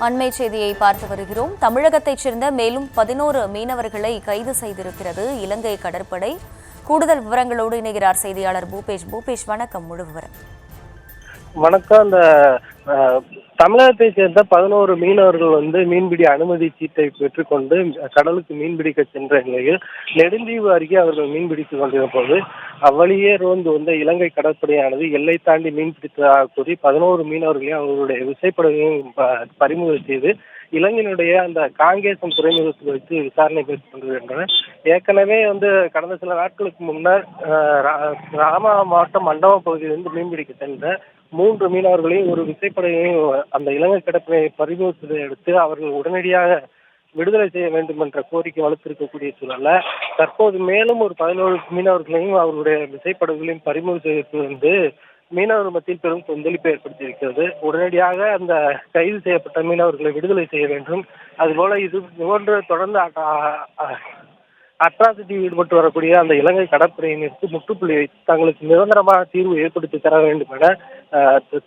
அண்மை செய்தியை பார்த்து வருகிறோம். தமிழகத்தைச் சேர்ந்த மேலும் 11 மீனவர்களை கைது செய்திருக்கிறது இலங்கை கடற்படை. கூடுதல் விவரங்களோடு இணைகிறார் செய்தியாளர் பூபேஷ். பூபேஷ், வணக்கம். முழு விவரம். வணக்கம். அந்த தமிழகத்தை சேர்ந்த 11 மீனவர்கள் மீன்பிடி அனுமதி சீட்டை பெற்றுக்கொண்டு கடலுக்கு மீன்பிடிக்க சென்ற நிலையில் நெடுந்தீவு அருகே அவர்கள் மீன்பிடித்துக் கொண்டிருந்த போது அவ்வழியே ரோந்து இலங்கை கடற்படையானது எல்லை தாண்டி மீன்பிடித்ததாக கூறி 11 மீனவர்களையும் அவர்களுடைய விசைப்படகையும் பறிமுதல் செய்து இலங்கையினுடைய அந்த காங்கேசம் துறைமுகத்தில் வைத்து விசாரணை மேற்கொண்டு வருகின்றனர். ஏற்கனவே கடந்த சில நாட்களுக்கு முன்னர் ராமநாதபுரம் மாவட்டம் மண்டபம் பகுதியிலிருந்து மீன்பிடிக்க சென்ற 3 மீனவர்களையும் ஒரு விசைப்படையையும் அந்த இலங்கை கடற்படையை பறிமுதலை அடுத்து அவர்கள் உடனடியாக விடுதலை செய்ய வேண்டும் என்ற கோரிக்கை வலுத்திருக்கக்கூடிய சூழல்ல தற்போது மேலும் ஒரு 11 மீனவர்களையும் அவருடைய விசைப்படகுகளையும் பறிமுதல் செய்து மீனவர் மத்தியில் பெரும் கொந்தளிப்பை ஏற்படுத்தியிருக்கிறது. உடனடியாக அந்த கைது செய்யப்பட்ட மீனவர்களை விடுதலை செய்ய வேண்டும். அதுபோல இது போன்று தொடர்ந்து அட்ராசிட்டி ஈடுபட்டு வரக்கூடிய அந்த இலங்கை கடற்படையினருக்கு முற்றுப்புள்ளி வைத்து தங்களுக்கு நிரந்தரமான தீர்வு ஏற்படுத்தி தர வேண்டும் என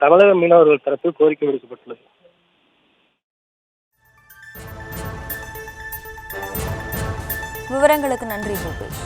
தமிழக மீனவர்கள் தரப்பில் கோரிக்கை விடுக்கப்பட்டுள்ளது. விவரங்களுக்கு நன்றி பூபேஷ்.